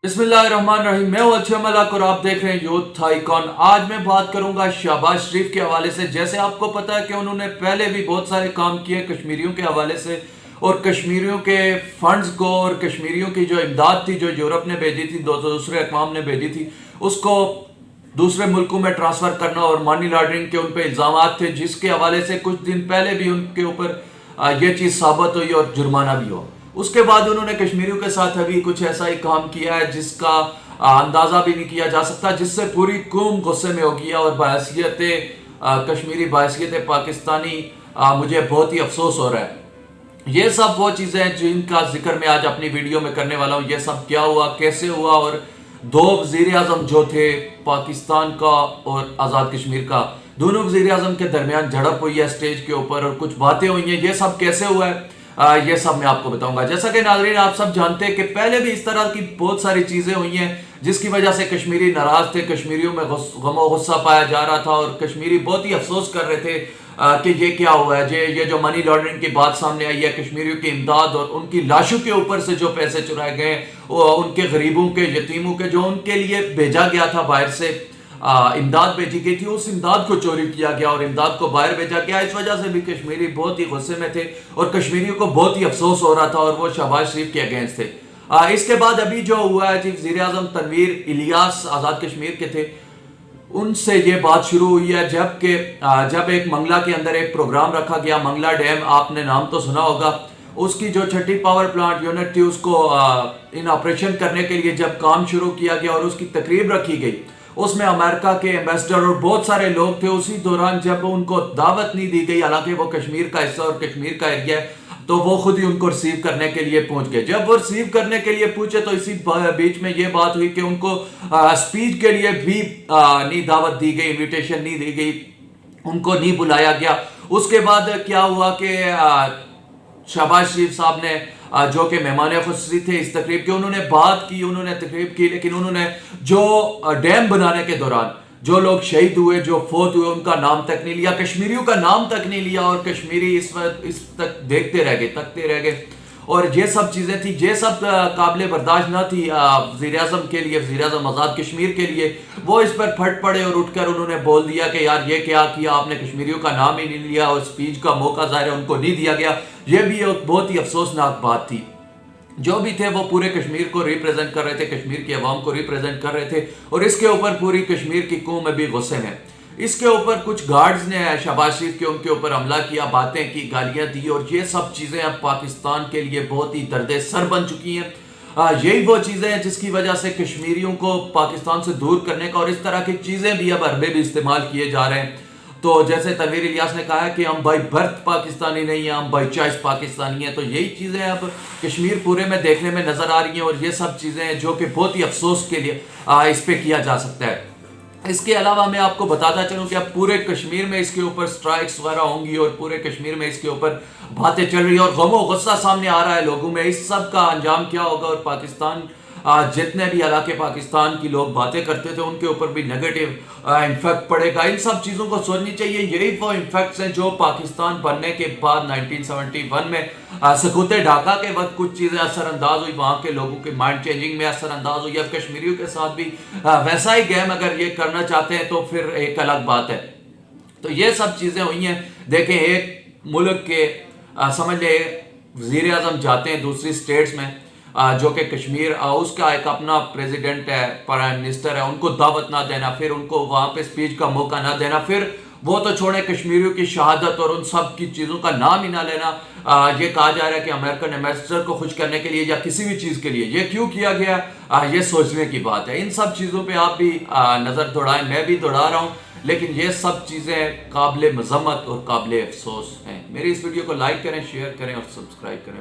बिस्मिल्लाहिर्रहमानिर्रहीम। मैं हूं अच्छे मलक और आप देख रहे हैं यूथ आइकॉन। आज मैं बात करूंगा शहबाज शरीफ के हवाले से। जैसे आपको पता है कि उन्होंने पहले भी बहुत सारे काम किए कश्मीरियों के हवाले से, और कश्मीरियों के फंड्स को और कश्मीरियों की जो इमदाद थी जो यूरोप ने भेजी थी, दूसरे अक़वाम ने भेजी थी, उसको दूसरे मुल्कों में ट्रांसफ़र करना और मनी लॉन्ड्रिंग के उन पर इल्ज़ाम थे, जिसके हवाले से कुछ दिन पहले भी उनके ऊपर ये चीज़ साबित हुई और जुर्माना भी हुआ। उसके बाद उन्होंने कश्मीरियों के साथ अभी कुछ ऐसा ही काम किया है जिसका अंदाज़ा भी नहीं किया जा सकता, जिससे पूरी कौम गुस्से में हो गया। और बहैसियत कश्मीरी, बहैसियत पाकिस्तानी, मुझे बहुत ही अफसोस हो रहा है। ये सब वो चीज़ें हैं जिनका जिक्र मैं आज अपनी वीडियो में करने वाला हूँ। ये सब क्या हुआ, कैसे हुआ, और दो वज़ीर आज़म जो थे पाकिस्तान का और आज़ाद कश्मीर का, दोनों वज़ीर आज़म के दरमियान झड़प हुई है स्टेज के ऊपर और कुछ बातें हुई हैं। ये सब कैसे हुआ है ये सब मैं आपको बताऊंगा। जैसा कि नाज़रीन आप सब जानते हैं कि पहले भी इस तरह की बहुत सारी चीज़ें हुई हैं जिसकी वजह से कश्मीरी नाराज़ थे, कश्मीरियों में गम और गुस्सा पाया जा रहा था और कश्मीरी बहुत ही अफसोस कर रहे थे कि ये क्या हुआ है। ये जो मनी लॉन्ड्रिंग की बात सामने आई है, कश्मीरियों की इमदाद और उनकी लाशों के ऊपर से जो पैसे चुराए गए, उनके गरीबों के, यतीमों के, जो उनके लिए भेजा गया था बाहर से इमदाद भेजी गई थी, उस इमदाद को चोरी किया गया और इमदाद को बाहर भेजा गया। इस वजह से भी कश्मीरी बहुत ही गुस्से में थे और कश्मीरियों को बहुत ही अफसोस हो रहा था और वो शहबाज शरीफ के अगेंस्ट थे। इसके बाद अभी जो हुआ है, चीफ वज़ीर आज़म तनवीर इलियास आज़ाद कश्मीर के थे, उनसे ये बात शुरू हुई है जब एक मंगला के अंदर एक प्रोग्राम रखा गया। मंगला डैम, आपने नाम तो सुना होगा, उसकी जो छठी पावर प्लांट यूनिट थी उसको इन ऑपरेशन करने के लिए जब काम शुरू किया गया और उसकी तकरीब रखी गई, उसमें अमेरिका के एम्बेसडर और बहुत सारे लोग थे। उसी दौरान जब उनको दावत नहीं दी गई, हालांकि वो कश्मीर का हिस्सा और कश्मीर का एरिया है, तो वो खुद ही उनको रिसीव करने के लिए पहुंच गए। जब वो रिसीव करने के लिए पहुंचे तो इसी बीच में ये बात हुई कि उनको स्पीच के लिए भी नहीं दावत दी गई, इन्विटेशन नहीं दी गई, उनको नहीं बुलाया गया। उसके बाद क्या हुआ कि शहबाज शरीफ साहब ने जो कि मेहमान खुसूसी थे इस तकरीब के, उन्होंने बात की, उन्होंने तकरीब की, लेकिन उन्होंने जो डैम बनाने के दौरान जो लोग शहीद हुए, जो फोत हुए, उनका नाम तक नहीं लिया, कश्मीरियों का नाम तक नहीं लिया और कश्मीरी इस तक देखते रह गए, तकते रह गए। और ये सब चीज़ें थी, ये सब काबिल बर्दाश्त न थी वज़ीर आज़म के लिए, वज़ीर आज़म आज़ाद कश्मीर के लिए। वो इस पर फट पड़े और उठकर उन्होंने बोल दिया कि यार ये क्या किया आपने, कश्मीरियों का नाम ही नहीं लिया और स्पीच का मौका ज़ाहिर उनको नहीं दिया गया। ये भी एक बहुत ही अफसोसनाक बात थी। जो भी थे वो पूरे कश्मीर को रिप्रेजेंट कर रहे थे, कश्मीर की आवाम को रिप्रेजेंट कर रहे थे और इसके ऊपर पूरी कश्मीर की कौम में भी गुस्से में। इसके ऊपर कुछ गार्ड्स ने शहबाज शरीफ के उनके ऊपर हमला किया, बातें की, गालियां दी और ये सब चीज़ें अब पाकिस्तान के लिए बहुत ही दर्द सर बन चुकी हैं। यही वो चीज़ें हैं जिसकी वजह से कश्मीरियों को पाकिस्तान से दूर करने का और इस तरह की चीज़ें भी अब अरबे भी इस्तेमाल किए जा रहे हैं। तो जैसे तनवीर इलियास ने कहा है कि हम बाई बर्थ पाकिस्तानी नहीं हैं, हम बाई चॉइस पाकिस्तानी हैं। तो यही चीज़ें अब कश्मीर पूरे में देखने में नज़र आ रही हैं और ये सब चीज़ें हैं जो कि बहुत ही अफसोस के लिए इस पर किया जा सकता है। इसके अलावा मैं आपको बताता चलूँ कि अब पूरे कश्मीर में इसके ऊपर स्ट्राइक्स वगैरह होंगी और पूरे कश्मीर में इसके ऊपर बातें चल रही है और गम और गुस्सा सामने आ रहा है लोगों में। इस सब का अंजाम क्या होगा और पाकिस्तान जितने भी इलाके पाकिस्तान की लोग बातें करते थे उनके ऊपर भी नेगेटिव इम्फेक्ट पड़ेगा। इन सब चीज़ों को सोचनी चाहिए। यही वो इम्फेक्ट्स हैं जो पाकिस्तान बनने के बाद 1971 में सकूते ढाका के वक्त कुछ चीज़ें असरअंदाज हुई, वहाँ के लोगों के माइंड चेंजिंग में असरअंदाज हुई। अब कश्मीरियों के साथ भी वैसा ही गेम अगर ये करना चाहते हैं तो फिर एक अलग बात है। तो ये सब चीज़ें हुई हैं। देखें, एक मुल्क के समझ ले वज़ीर आज़म जाते हैं दूसरी स्टेट्स में जो कि कश्मीर, उसका एक अपना प्रेसिडेंट है, प्राइम मिनिस्टर है, उनको दावत ना देना, फिर उनको वहाँ पे स्पीच का मौका ना देना, फिर वो तो छोड़े कश्मीरियों की शहादत और उन सब की चीज़ों का नाम ही ना लेना। ये कहा जा रहा है कि अमेरिकन एम्बेसडर को खुश करने के लिए या किसी भी चीज़ के लिए ये क्यों किया गया, ये सोचने की बात है। इन सब चीज़ों पे आप भी नज़र दौड़ाएं, मैं भी दौड़ा रहा हूँ, लेकिन ये सब चीज़ें काबिल मज़म्मत और काबिल अफसोस हैं। मेरी इस वीडियो को लाइक करें, शेयर करें और सब्सक्राइब करें।